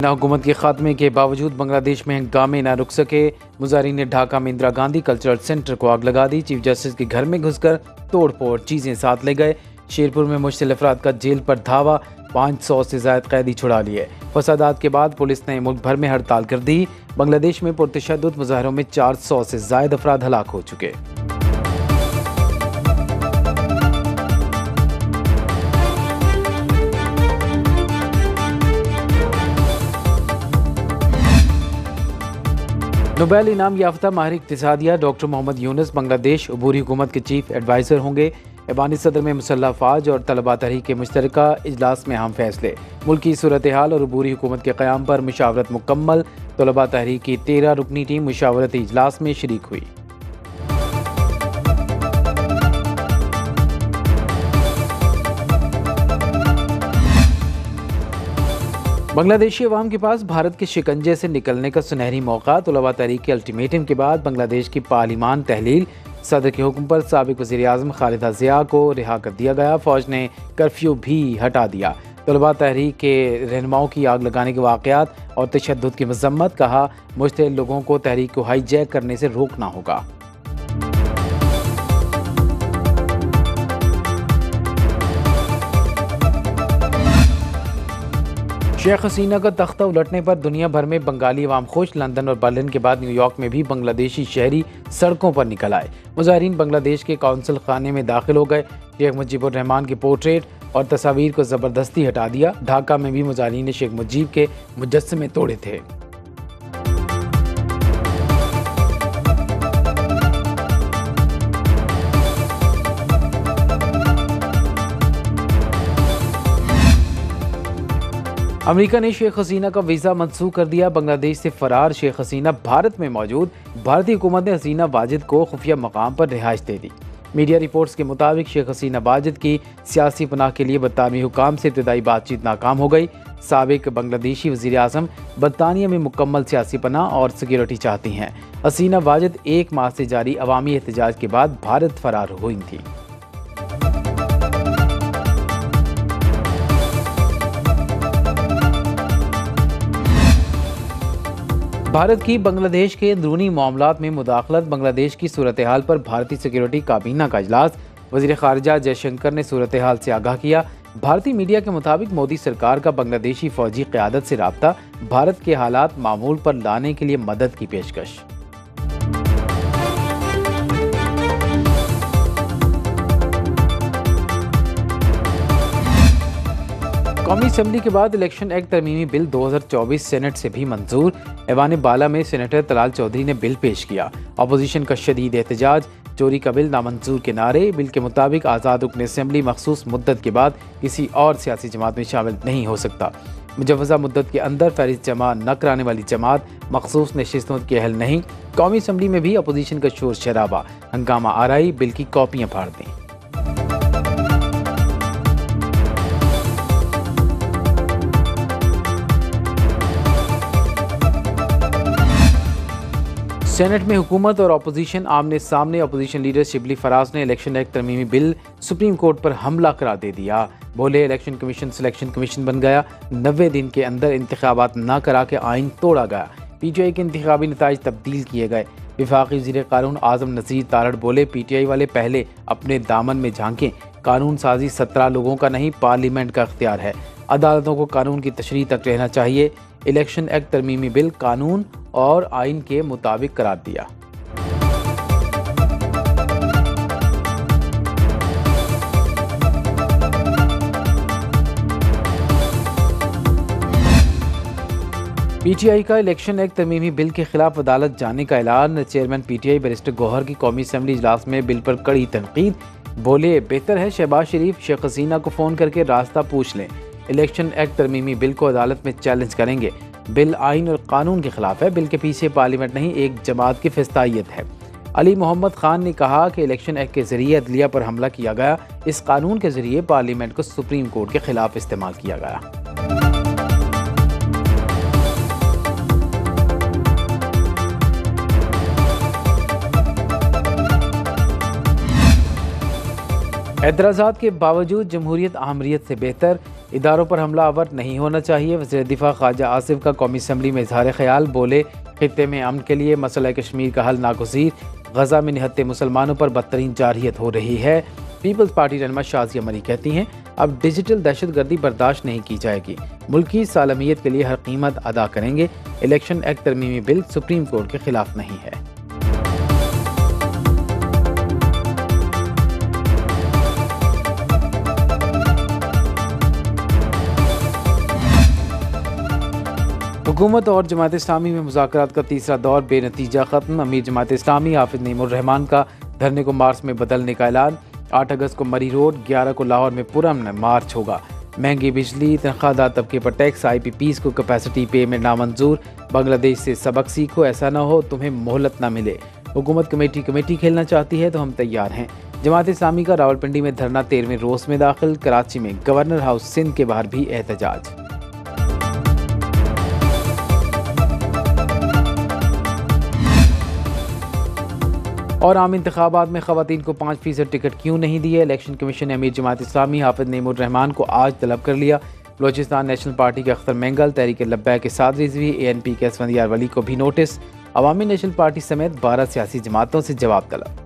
हुकूमत के खात्मे के बावजूद बांग्लादेश में हंगामे न रुक सके। मुजाहिरीन ने ढाका में इंदिरा गांधी कल्चरल सेंटर को आग लगा दी। चीफ जस्टिस के घर में घुसकर तोड़ फोड़ चीजें साथ ले गए। शेरपुर में मुश्तिल अफराद का जेल पर धावा, 500 से ज्यादा कैदी छुड़ा लिए। फसादात के बाद पुलिस ने मुल्क भर में हड़ताल कर दी। बांग्लादेश में पुरतशद्दुद मुजाहरों में 400 से ज्यादा अफराद हलाक हो चुके। नोबेल इनाम याफ्ता माहिर इक्तिसादिया डॉक्टर मोहम्मद यूनुस बांग्लादेश अबूरी हुकूमत के चीफ एडवाइज़र होंगे। ऐवानी सदर में मुसल्लह फ़ौज और तलबा तहरीक के मुश्तरका इजलास में अहम फैसले। मुल्क की सूरत हाल और अबूरी हुकूमत के क़याम पर मुशावरत मुकम्मल। तलबा तहरीक की 13 रुकनी टीम मुशावरती इजलास में शरीक हुई। बांग्लादेशी अवाम के पास भारत के शिकंजे से निकलने का सुनहरी मौका। तलबा तहरीक के अल्टीमेटम के बाद बांग्लादेश की पार्लिमान तहलील। सदर के हुक्म पर साबिक वज़ीर आज़म खालिदा ज़िया को रिहा कर दिया गया। फ़ौज ने कर्फ्यू भी हटा दिया। तलबा तहरीक के रहनुमाओं की आग लगाने के वाक़यात और तशद्दुद की मज़म्मत। कहा, मुश्तिल लोगों को तहरीक को हाईजैक करने से रोकना होगा। शेख हसीना का तख्ता उलटने पर दुनिया भर में बंगाली अवाम खुश। लंदन और बर्लिन के बाद न्यूयॉर्क में भी बांग्लादेशी शहरी सड़कों पर निकल आए। मुजाहिरीन बांग्लादेश के कौंसल खाने में दाखिल हो गए। शेख मुजीबुर रहमान के पोर्ट्रेट और तस्वीर को ज़बरदस्ती हटा दिया। ढाका में भी मुजाहिरीन ने शेख मुजीब के मुजस्समे तोड़े थे। अमेरिका ने शेख हसीना का वीज़ा मंसूख कर दिया। बांग्लादेश से फरार शेख हसीना भारत में मौजूद। भारतीय हुकूमत ने हसीना वाजिद को खुफिया मकाम पर रिहाइश दे दी। मीडिया रिपोर्ट्स के मुताबिक शेख हसीना वाजिद की सियासी पनाह के लिए बरतानवी हुकाम से इब्तदाई बातचीत नाकाम हो गई। साबिक बांग्लादेशी वज़ीर आज़म बरतानिया में मुकम्मल सियासी पनाह और सिक्योरिटी चाहती हैं। हसीना वाजिद 1 माह से जारी अवामी एहतजाज के बाद भारत फरार हुई थी। भारत की बांग्लादेश के अंदरूनी मामलात में मुदाखलत। बांग्लादेश की सूरत हाल पर भारतीय सिक्योरिटी काबीना का इजलास। वज़ीर ख़ारिजा जयशंकर ने सूरत हाल से आगाह किया। भारतीय मीडिया के मुताबिक मोदी सरकार का बांग्लादेशी फ़ौजी क़यादत से राब्ता। भारत के हालात मामूल पर लाने के लिए मदद की पेशकश। कौमी असम्बली के बाद इलेक्शन एक्ट तरमीमी बिल 2024 सेनेट से भी मंजूर। ऐवान बाला में सेनेटर तलाल चौधरी ने बिल पेश किया। अपोजिशन का शदीद एहतजाज। चोरी का बिल नामंजूर के नारे। बिल के मुताबिक आज़ाद रुकन असम्बली मखसूस मुद्दत के बाद किसी और सियासी जमात में शामिल नहीं हो सकता। मुजव्वज़ा मुद्दत के अंदर फहरिस्त जमा न कराने वाली जमात मखसूस नशिस्तों की अहल नहीं। कौमी असम्बली में भी अपोजिशन का शोर शराबा। हंगामा आराई। बिल की कॉपियाँ फाड़ दी। सेनेट में हुकूमत और अपोजिशन आमने सामने। अपोजिशन लीडर शिबली फराज ने इलेक्शन एक्ट तरमीमी बिल सुप्रीम कोर्ट पर हमला करार दे दिया। बोले, इलेक्शन कमीशन सिलेक्शन कमीशन बन गया। 90 दिन के अंदर इंतखाबात न करा के आइन तोड़ा गया। PTI के इंतखाबी नताइज तब्दील किए गए। वफाकी वज़ीर कानून आज़म नज़ीर तारड़ बोले, PTI वाले पहले अपने दामन में झांकें। कानून साजी 17 लोगों का नहीं, पार्लियामेंट का इख्तियार है। अदालतों को कानून की तशरीह तक रहना चाहिए। इलेक्शन एक्ट तरमीमी बिल कानून और आइन के मुताबिक करार दिया। PTI का इलेक्शन एक्ट तरमीमी बिल के खिलाफ अदालत जाने का ऐलान। चेयरमैन PTI बैरिस्टर गौहर की कौमी असम्बली इजलास में बिल पर कड़ी तनकीद। बोले, बेहतर है शहबाज शरीफ शेख हसीना को फ़ोन करके रास्ता पूछ लें। इलेक्शन एक्ट तरमीमी बिल को अदालत में चैलेंज करेंगे। बिल आइन और कानून के खिलाफ है। बिल के पीछे पार्लियामेंट नहीं, एक जमात की फिस्तायत है। अली मोहम्मद खान ने कहा कि इलेक्शन एक्ट के जरिए अदलिया पर हमला किया गया। इस कानून के जरिए पार्लियामेंट को सुप्रीम कोर्ट के खिलाफ इस्तेमाल किया गया। एतराज़ात के बावजूद जमहूरियत आमरीत से बेहतर, इदारों पर हमला आवर नहीं होना चाहिए। वज़ीर दिफा ख्वाजा आसिफ का कौमी असम्बली में इजहार ख्याल, बोले खित्ते में अमन के लिए मसला कश्मीर का हल नागुज़ीर। गजा में निहत्ते मुसलमानों पर बदतरीन जारहियत हो रही है। पीपल्स पार्टी रहनुमा शाज़िया मरी कहती हैं अब डिजिटल दहशतगर्दी बर्दाश्त नहीं की जाएगी, मुल्क की सालमियत के लिए हर कीमत अदा करेंगे। इलेक्शन एक्ट तरमीमी बिल सुप्रीम कोर्ट के खिलाफ नहीं है। हुकूमत और जमात इस्लामी में मुज़ाकरात का तीसरा दौर बेनतीजा ख़त्म। अमीर जमात इस्लामी हाफिज़ नईमुर रहमान का धरने को मार्च में बदलने का ऐलान। 8 अगस्त को मरी रोड, 11 को लाहौर में पुरअमन मार्च होगा। महंगी बिजली, तनख्वाहदार तबके पर टैक्स, IPPs को कैपेसिटी पेमेंट नामंजूर। बांग्लादेश से सबक सीखो, ऐसा ना हो तुम्हें मोहलत ना मिले। हुकूमत कमेटी खेलना चाहती है तो हम तैयार हैं। जमात इस्लामी का रावलपिंडी में धरना 13वें रोज़ में दाखिल। कराची में गवर्नर हाउस सिंध के बाहर भी एहतजाज। और आम इंतखाबात में ख़वातीन को 5% टिकट क्यों नहीं दिए? इलेक्शन कमीशन ने अमीर जमात इस्लामी हाफिज़ नईमुर रहमान को आज तलब कर लिया। बलोचिस्तान नेशनल पार्टी के अख्तर मेंगल, तहरीक लब्बैक के साद रिजवी, ANP के असफंदियार वली को भी नोटिस। अवामी नेशनल पार्टी समेत 12 सियासी जमातों से जवाब तलब।